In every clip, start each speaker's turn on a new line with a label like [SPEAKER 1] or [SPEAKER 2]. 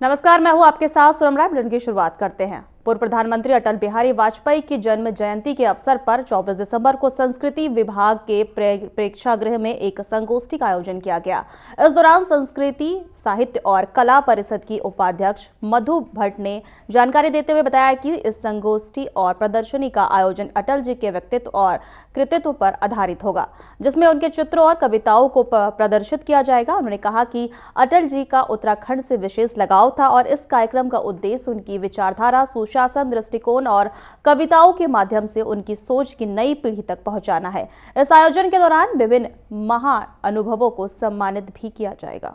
[SPEAKER 1] नमस्कार, मैं हूं आपके साथ सोनम राय। बुलेटिन की शुरुआत करते हैं। पूर्व प्रधानमंत्री अटल बिहारी वाजपेयी की जन्म जयंती के अवसर पर 24 दिसंबर को संस्कृति विभाग के प्रेक्षागृह में एक संगोष्ठी का आयोजन किया गया। इस दौरान संस्कृति, साहित्य और कला परिषद की उपाध्यक्ष मधु भट्ट ने जानकारी देते हुए बताया कि इस संगोष्ठी और प्रदर्शनी का आयोजन अटल जी के व्यक्तित्व और कृतित्व पर आधारित होगा, जिसमें उनके चित्रों और कविताओं को प्रदर्शित किया जाएगा। उन्होंने कहा कि अटल जी का उत्तराखंड से विशेष लगाव था और इस कार्यक्रम का उद्देश्य उनकी विचारधारा, शासन, दृष्टिकोण और कविताओं के माध्यम से उनकी सोच की नई पीढ़ी तक पहुंचाना है। इस आयोजन के दौरान विभिन्न महाअनुभवों को सम्मानित भी किया जाएगा।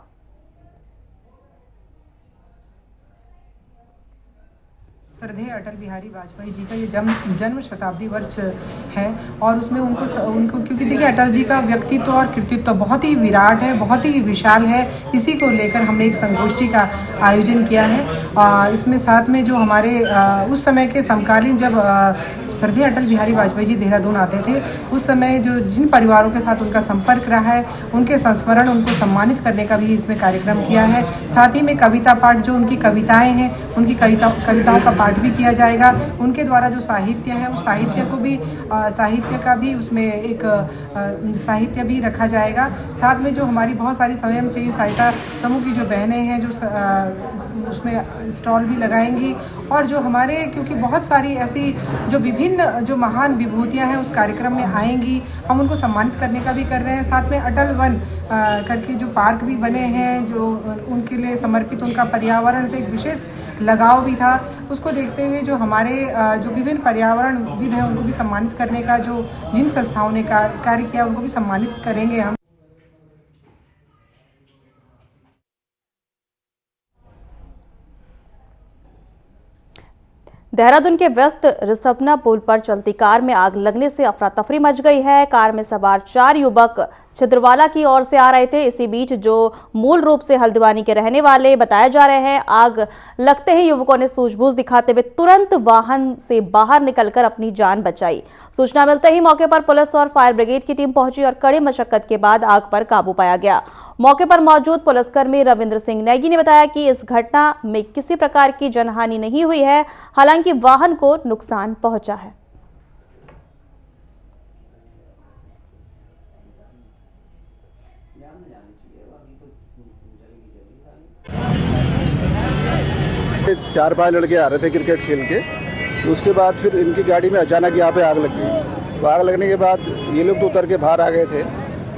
[SPEAKER 2] श्रद्धेय अटल बिहारी वाजपेयी जी का ये जन्म शताब्दी वर्ष है और उसमें उनको क्योंकि देखिए अटल जी का व्यक्तित्व और कृतित्व बहुत ही विराट है, बहुत ही विशाल है। इसी को लेकर हमने एक संगोष्ठी का आयोजन किया है। इसमें साथ में जो हमारे उस समय के समकालीन जब श्रद्धेय अटल बिहारी वाजपेयी जी देहरादून आते थे, उस समय जो जिन परिवारों के साथ उनका संपर्क रहा है, उनके संस्मरण, उनको सम्मानित करने का भी इसमें कार्यक्रम किया है। साथ ही में कविता पाठ, जो उनकी कविताएं हैं, उनकी कविताओं का पाठ भी किया जाएगा। उनके द्वारा जो साहित्य है, उस साहित्य को भी साहित्य का भी उसमें एक साहित्य भी रखा जाएगा। साथ में जो हमारी बहुत सारी स्वयंसेवी सहायता समूह की जो बहनें हैं, जो उसमें स्टॉल भी लगाएंगी और जो हमारे क्योंकि बहुत सारी ऐसी जो विभिन्न जो महान विभूतियां हैं उस कार्यक्रम में आएंगी, हम उनको सम्मानित करने का भी कर रहे हैं। साथ में अटल वन करके जो पार्क भी बने हैं, जो उनके लिए समर्पित, उनका पर्यावरण से एक विशेष लगाव भी था, उसको देखते हुए जो हमारे जो विभिन्न पर्यावरणविद हैं उनको भी सम्मानित करने का, जो जिन संस्थाओं ने कार्य किया उनको भी सम्मानित करेंगे हम।
[SPEAKER 1] देहरादून के व्यस्त रिसपना पुल पर चलती कार में आग लगने से अफरा तफरी मच गई है। कार में सवार 4 युवक छिंदवाड़ा की ओर से आ रहे थे। इसी बीच जो मूल रूप से हल्द्वानी के रहने वाले बताए जा रहे हैं, आग लगते ही युवकों ने सूझबूझ दिखाते हुए तुरंत वाहन से बाहर निकलकर अपनी जान बचाई। सूचना मिलते ही मौके पर पुलिस और फायर ब्रिगेड की टीम पहुंची और कड़ी मशक्कत के बाद आग पर काबू पाया गया। मौके पर मौजूद पुलिसकर्मी रविंद्र सिंह नेगी ने बताया कि इस घटना में किसी प्रकार की जनहानि नहीं हुई है, हालांकि वाहन को नुकसान पहुंचा है।
[SPEAKER 3] चार 5 लड़के आ रहे थे क्रिकेट खेल के, उसके बाद फिर इनकी गाड़ी में अचानक यहाँ पे आग लग गई। तो आग लगने के बाद ये लोग तो उतर के बाहर आ गए थे,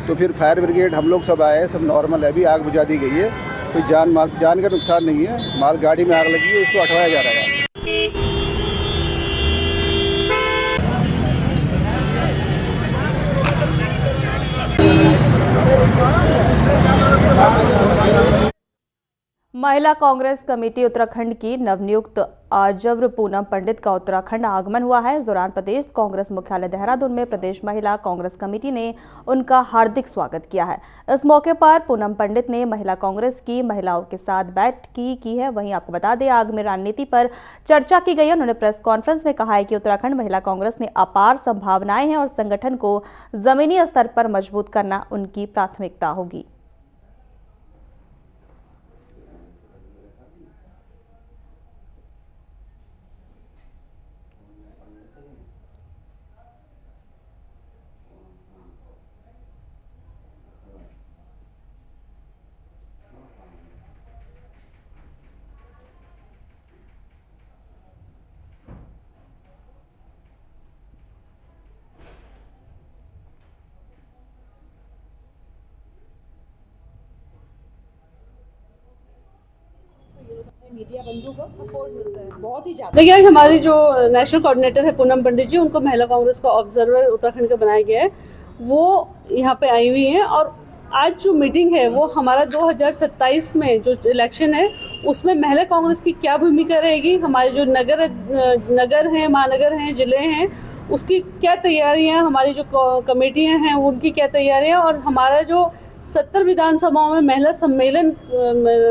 [SPEAKER 3] तो फिर फायर ब्रिगेड हम लोग सब आए, सब नॉर्मल है, अभी आग बुझा दी गई है, कोई जान का नुकसान नहीं है। माल गाड़ी में आग लगी है, इसको हटवाया जा रहा है।
[SPEAKER 1] महिला कांग्रेस कमेटी उत्तराखंड की नवनियुक्त आजव्र पूनम पंडित का उत्तराखंड आगमन हुआ है। इस दौरान प्रदेश कांग्रेस मुख्यालय देहरादून में प्रदेश महिला कांग्रेस कमेटी ने उनका हार्दिक स्वागत किया है। इस मौके पर पूनम पंडित ने महिला कांग्रेस की महिलाओं के साथ बैठक की है। वहीं आपको बता दें, आगामी रणनीति पर चर्चा की गई है। उन्होंने प्रेस कॉन्फ्रेंस में कहा है कि उत्तराखंड महिला कांग्रेस ने अपार संभावनाएं हैं और संगठन को जमीनी स्तर पर मजबूत करना उनकी प्राथमिकता होगी।
[SPEAKER 4] मीडिया बंधु को सपोर्ट मिलता है बहुत ही ज्यादा। देखिए, हमारी जो नेशनल कोऑर्डिनेटर है पूनम पंडित जी, उनको महिला कांग्रेस का ऑब्जर्वर उत्तराखंड का बनाया गया है, वो यहाँ पे आई हुई हैं और आज जो मीटिंग है वो हमारा 2027 में जो इलेक्शन है उसमें महिला कांग्रेस की क्या भूमिका रहेगी, हमारे जो नगर हैं, महानगर हैं, जिले हैं, उसकी क्या तैयारियां, हमारी जो कमेटियां हैं उनकी क्या तैयारियां, और हमारा जो 70 विधानसभाओं में महिला सम्मेलन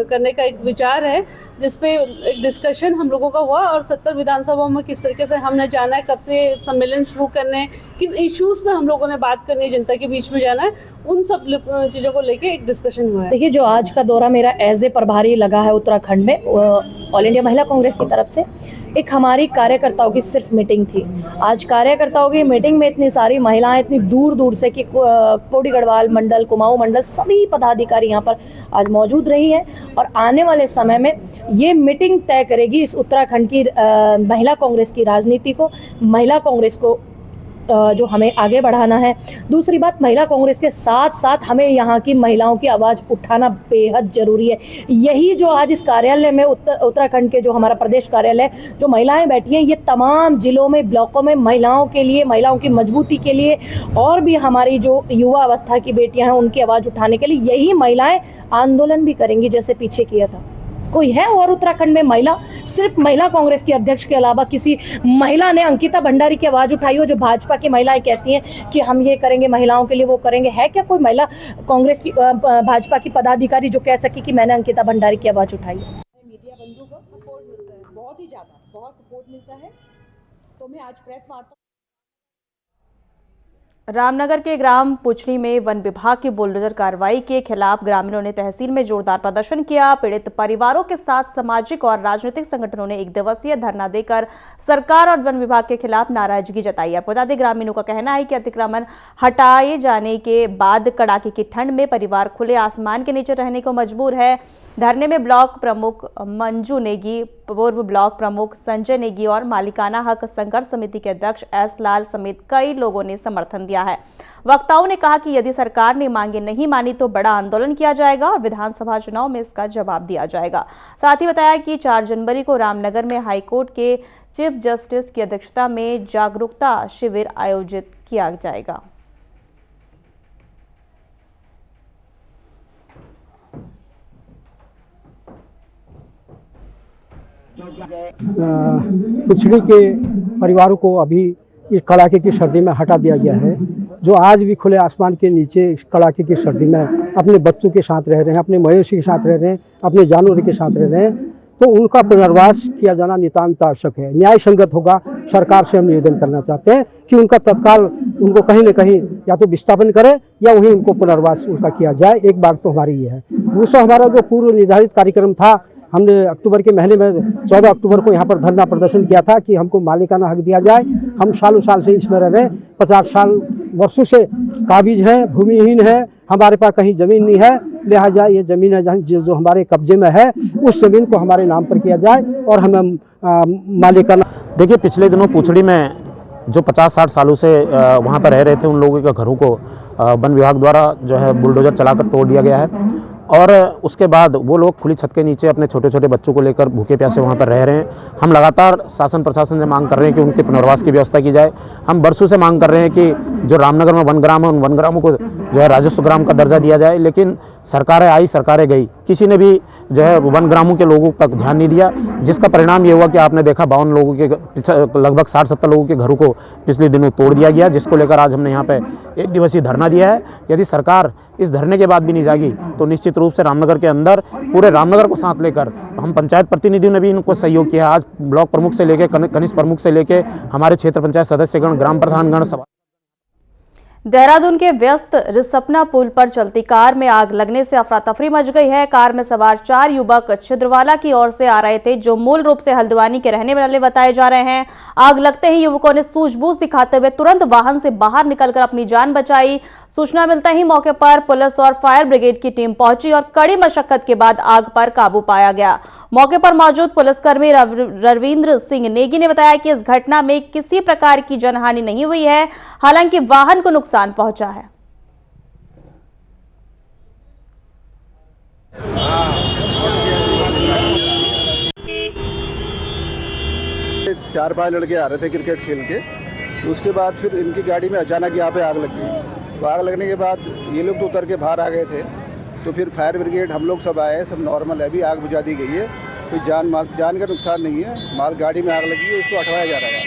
[SPEAKER 4] करने का एक विचार है, जिसपे एक डिस्कशन हम लोगों का हुआ, और 70 विधानसभाओं में किस तरीके से हमने जाना है, कब से सम्मेलन शुरू करने, किन इश्यूज पे हम लोगों ने बात करनी है, जनता के बीच में जाना है, उन सब चीज़ों को लेके एक डिस्कशन हुआ है।
[SPEAKER 5] देखिए, जो आज का दौरा मेरा एज ए प्रभारी लगा है उत्तराखंड में, ऑल इंडिया महिला कांग्रेस की तरफ से एक हमारी कार्यकर्ताओं की सिर्फ मीटिंग थी। आज कार्यकर्ताओं की मीटिंग में इतनी सारी महिलाएं, इतनी दूर दूर से कि पौड़ी गढ़वाल मंडल, कुमाऊं मंडल, सभी पदाधिकारी यहाँ पर आज मौजूद रही हैं, और आने वाले समय में ये मीटिंग तय करेगी इस उत्तराखंड की महिला कांग्रेस की राजनीति को, महिला कांग्रेस को जो हमें आगे बढ़ाना है। दूसरी बात, महिला कांग्रेस के साथ साथ हमें यहाँ की महिलाओं की आवाज़ उठाना बेहद जरूरी है। यही जो आज इस कार्यालय में उत्तराखंड के जो हमारा प्रदेश कार्यालय, जो महिलाएं बैठी हैं, ये तमाम जिलों में, ब्लॉकों में महिलाओं के लिए, महिलाओं की मजबूती के लिए, और भी हमारी जो युवा अवस्था की बेटियां हैं उनकी आवाज़ उठाने के लिए यही महिलाएं आंदोलन भी करेंगी, जैसे पीछे किया था। कोई है और उत्तराखंड में महिला, सिर्फ महिला कांग्रेस की अध्यक्ष के अलावा किसी महिला ने अंकिता भंडारी की आवाज उठाई हो, जो भाजपा की महिलाएं कहती हैं कि हम ये करेंगे महिलाओं के लिए, वो करेंगे? है क्या कोई महिला कांग्रेस की, भाजपा की पदाधिकारी जो कह सके कि मैंने अंकिता भंडारी की आवाज उठाई?
[SPEAKER 6] मीडिया बंधु को सपोर्ट मिलता है, बहुत ही ज्यादा, बहुत सपोर्ट मिलता है। तो मैं आज प्रेस वार्ता
[SPEAKER 1] रामनगर के ग्राम पुचनी में वन विभाग की बुलडोजर कार्रवाई के खिलाफ ग्रामीणों ने तहसील में जोरदार प्रदर्शन किया। पीड़ित परिवारों के साथ सामाजिक और राजनीतिक संगठनों ने 1 दिवसीय धरना देकर सरकार और वन विभाग के खिलाफ नाराजगी जताई। आपको बता दें, ग्रामीणों का कहना है कि अतिक्रमण हटाए जाने के बाद कड़ाके की ठंड में परिवार खुले आसमान के नीचे रहने को मजबूर है। धरने में ब्लॉक प्रमुख मंजू नेगी, पूर्व ब्लॉक प्रमुख संजय नेगी और मालिकाना हक संघर्ष समिति के अध्यक्ष एस लाल समेत कई लोगों ने समर्थन दिया है। वक्ताओं ने कहा कि यदि सरकार ने मांगे नहीं मानी तो बड़ा आंदोलन किया जाएगा और विधानसभा चुनाव में इसका जवाब दिया जाएगा। साथ ही बताया कि 4 जनवरी को रामनगर में हाईकोर्ट के चीफ जस्टिस की अध्यक्षता में जागरूकता शिविर आयोजित किया जाएगा।
[SPEAKER 7] पिछड़ी के परिवारों को अभी इस कड़ाके की सर्दी में हटा दिया गया है, जो आज भी खुले आसमान के नीचे इस कड़ाके की सर्दी में अपने बच्चों के साथ रह रहे हैं, अपने मवेशी के साथ रह रहे हैं, अपने जानवरों के साथ रह रहे हैं, तो उनका पुनर्वास किया जाना नितांत आवश्यक है, न्याय संगत होगा। सरकार से हम निवेदन करना चाहते हैं कि उनका तत्काल उनको कहीं न कहीं या तो विस्थापन करे या वहीं उनको पुनर्वास उनका किया जाए। एक बात तो हमारी ये है। दूसरा, हमारा जो पूर्व निर्धारित कार्यक्रम था, हमने अक्टूबर के महीने में 14 अक्टूबर को यहाँ पर धरना प्रदर्शन किया था कि हमको मालिकाना हक दिया जाए। हम सालों साल से इसमें रह रहे हैं, 50 साल वर्षों से काबिज हैं, भूमिहीन है, हमारे पास कहीं ज़मीन नहीं है, लिहाजा ये ज़मीन है जो हमारे कब्जे में है, उस ज़मीन को हमारे नाम पर किया जाए और हमें मालिकाना।
[SPEAKER 8] देखिए, पिछले दिनों पुछड़ी में जो 50-60 सालों से वहाँ पर रह रहे थे, उन लोगों के घरों को वन विभाग द्वारा जो है बुलडोजर चलाकर तोड़ दिया गया है, और उसके बाद वो लोग खुली छत के नीचे अपने छोटे छोटे बच्चों को लेकर भूखे प्यासे वहाँ पर रह रहे हैं। हम लगातार शासन प्रशासन से मांग कर रहे हैं कि उनके पुनर्वास की व्यवस्था की जाए। हम बरसों से मांग कर रहे हैं कि जो रामनगर में वन ग्राम है, उन वन ग्रामों को जो है राजस्व ग्राम का दर्जा दिया जाए, लेकिन सरकारें आई, सरकारें गई, किसी ने भी जो है वन ग्रामों के लोगों तक ध्यान नहीं दिया, जिसका परिणाम ये हुआ कि आपने देखा 52 लोगों के, लगभग 60-70 लोगों के घरों को पिछले दिनों तोड़ दिया गया, जिसको लेकर आज हमने यहाँ पे 1 दिवसीय धरना दिया है। यदि सरकार इस धरने के बाद भी नहीं जागी तो निश्चित रूप से रामनगर के अंदर, पूरे रामनगर को साथ लेकर, हम पंचायत प्रतिनिधियों ने भी इनको सहयोग किया। आज ब्लॉक प्रमुख से लेकर कनिष्ठ प्रमुख से लेकर हमारे क्षेत्र पंचायत सदस्यगण, ग्राम प्रधानगण, सभा।
[SPEAKER 1] देहरादून के व्यस्त रिसपना पुल पर चलती कार में आग लगने से अफरा तफरी मच गई है। कार में सवार 4 युवक छिंदवाड़ा की ओर से आ रहे थे, जो मूल रूप से हल्द्वानी के रहने वाले बताए जा रहे हैं। आग लगते ही युवकों ने सूझबूझ दिखाते हुए तुरंत वाहन से बाहर निकलकर अपनी जान बचाई। सूचना मिलते ही मौके पर पुलिस और फायर ब्रिगेड की टीम पहुंची और कड़ी मशक्कत के बाद आग पर काबू पाया गया। मौके पर मौजूद पुलिसकर्मी रविंद्र सिंह नेगी ने बताया कि इस घटना में किसी प्रकार की जनहानि नहीं हुई है, हालांकि वाहन को नुकसान पहुंचा है।
[SPEAKER 3] 4-5 लड़के आ रहे थे क्रिकेट खेल के, तो उसके बाद फिर इनकी गाड़ी में अचानक यहाँ पे आग लग गई। तो आग लगने के बाद ये लोग तो उतर के बाहर आ गए थे, तो फिर फायर ब्रिगेड हम लोग सब आए, सब नॉर्मल है, अभी आग बुझा दी गई है, कोई जान का नुकसान नहीं है। माल गाड़ी में आग लगी है, इसको हटवाया जा रहा है।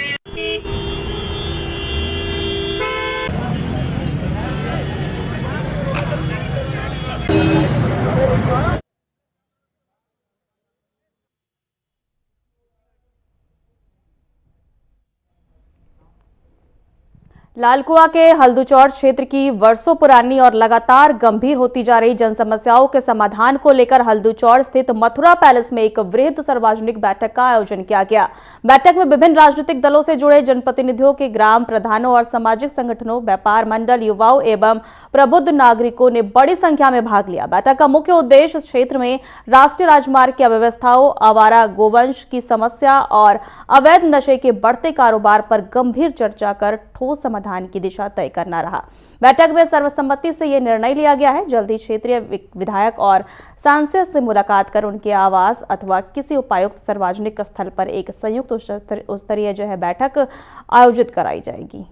[SPEAKER 1] लालकुआं के हल्दूचौर क्षेत्र की वर्षों पुरानी और लगातार गंभीर होती जा रही जन समस्याओं के समाधान को लेकर हल्दूचौर स्थित मथुरा पैलेस में एक वृहद सार्वजनिक बैठक का आयोजन किया गया। बैठक में विभिन्न राजनीतिक दलों से जुड़े जनप्रतिनिधियों के ग्राम प्रधानों और सामाजिक संगठनों, व्यापार मंडल, युवाओं एवं प्रबुद्ध नागरिकों ने बड़ी संख्या में भाग लिया। बैठक का मुख्य उद्देश्य क्षेत्र में राष्ट्रीय राजमार्ग की अव्यवस्थाओं, आवारा गोवंश की समस्या और अवैध नशे के बढ़ते कारोबार पर गंभीर चर्चा कर ठोस समाधान की दिशा तय करना रहा। बैठक में सर्वसम्मति से यह निर्णय लिया गया है, जल्द ही क्षेत्रीय विधायक और सांसद से मुलाकात कर उनके आवास अथवा किसी उपायुक्त सार्वजनिक स्थल पर एक संयुक्त उच्च स्तरीय बैठक आयोजित कराई जाएगी।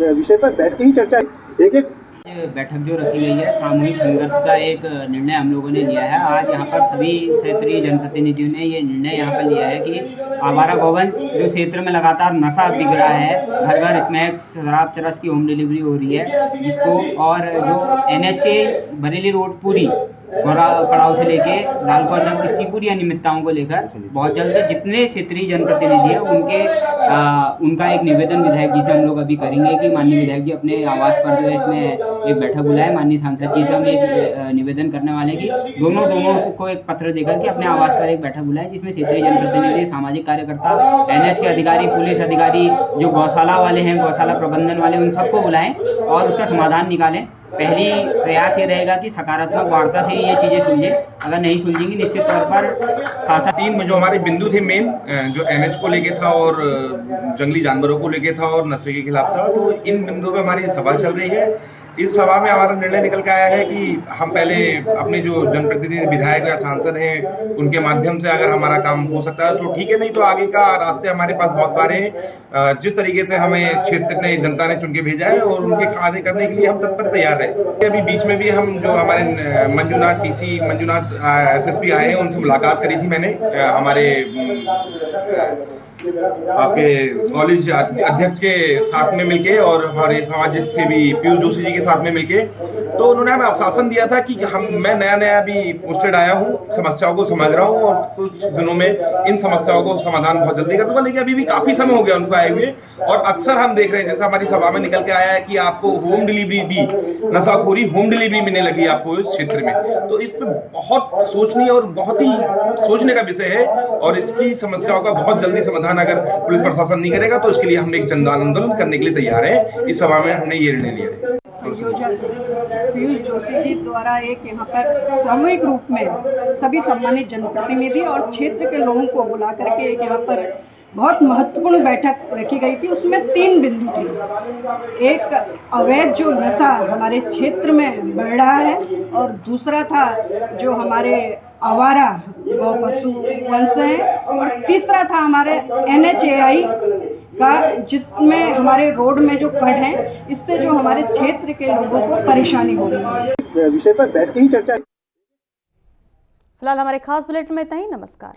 [SPEAKER 9] विषय पर बैठ के ही चर्चा एक
[SPEAKER 10] बैठक जो रखी गई है, सामूहिक संघर्ष का एक निर्णय हम लोगों ने लिया है। आज यहाँ पर सभी क्षेत्रीय जनप्रतिनिधियों ने ये निर्णय यहाँ पर लिया है कि आवारा गोवंश जो क्षेत्र में लगातार नशा बिक रहा है, घर घर स्मैक, शराब, चरस की होम डिलीवरी हो रही है जिसको, और जो NH के बरेली रोड पूरी पड़ाव से लेके लालकुआं तक इसकी पूरी अनियमितताओं को लेकर बहुत जल्द जितने क्षेत्रीय जनप्रतिनिधि है उनका एक निवेदन विधायक जी से हम लोग अभी करेंगे कि माननीय विधायक जी अपने आवास पर जो है इसमें एक बैठक बुलाए। माननीय सांसद जी से हम एक निवेदन करने वाले हैं कि दोनों को एक पत्र देकर के अपने आवास पर एक बैठक बुलाए, जिसमें क्षेत्रीय जनप्रतिनिधि, सामाजिक कार्यकर्ता, NH के अधिकारी, पुलिस अधिकारी, जो गौशाला वाले हैं, गौशाला प्रबंधन वाले, उन सबको बुलाएं और उसका समाधान निकालें। पहली प्रयास ये रहेगा कि सकारात्मक वार्ता से ये चीज़ें सुलझे। अगर नहीं सुलझेंगी निश्चित तौर पर शासन
[SPEAKER 11] 3 में जो हमारे बिंदु थे मेन, जो NH को लेके था और जंगली जानवरों को लेके था और नशे के खिलाफ था, तो इन बिंदुओं पे हमारी सभा चल रही है। इस सभा में हमारा निर्णय निकल के आया है कि हम पहले अपने जो जनप्रतिनिधि विधायक या सांसद हैं उनके माध्यम से अगर हमारा काम हो सकता है तो ठीक है, नहीं तो आगे का रास्ते हमारे पास बहुत सारे हैं। जिस तरीके से हमें क्षेत्र ने जनता ने चुन के भेजा है और उनके कार्य करने के लिए हम तत्पर तैयार हैं। अभी बीच में भी हम जो हमारे मंजूनाथ SSP आए हैं उनसे मुलाकात करी थी मैंने, हमारे आपके कॉलेज अध्यक्ष के साथ में मिलके और हमारे समाज सेवी पीयूष जोशी जी के साथ में मिलके, तो उन्होंने हमें आश्वासन दिया था कि मैं नया अभी पोस्टेड आया हूँ, समस्याओं को समझ रहा हूँ और कुछ दिनों में इन समस्याओं को समाधान बहुत जल्दी कर दूंगा। लेकिन अभी भी काफी समय हो गया उनको आए हुए, और अक्सर हम देख रहे हैं, जैसे हमारी सभा में निकल के आया है कि आपको होम डिलीवरी भी, नशाखोरी होम डिलीवरी मिलने लगी आपको इस क्षेत्र में। तो इस पर बहुत सोचनी और बहुत ही सोचने का विषय है, और इसकी समस्याओं का बहुत जल्दी समाधान अगर पुलिस प्रशासन नहीं करेगा तो इसके लिए हम एक जन आंदोलन करने के लिए तैयार है। इस सभा में हमने ये निर्णय लिया है।
[SPEAKER 6] संयोजक पीयूष जोशी जी द्वारा एक यहाँ पर सामूहिक रूप में सभी सम्मानित जनप्रतिनिधि और क्षेत्र के लोगों को बुला करके एक यहाँ पर बहुत महत्वपूर्ण बैठक रखी गई थी। उसमें 3 बिंदु थे। एक, अवैध जो नशा हमारे क्षेत्र में बढ़ रहा है, और दूसरा था जो हमारे आवारा गौ पशु वंश है, और तीसरा था हमारे NHAI का, जिसमें हमारे रोड में जो कट है, इससे जो हमारे क्षेत्र के लोगों को परेशानी हो रही है।
[SPEAKER 9] विषय पर बैठ के ही चर्चा।
[SPEAKER 1] फिलहाल हमारे खास बुलेटिन में इतना ही। नमस्कार।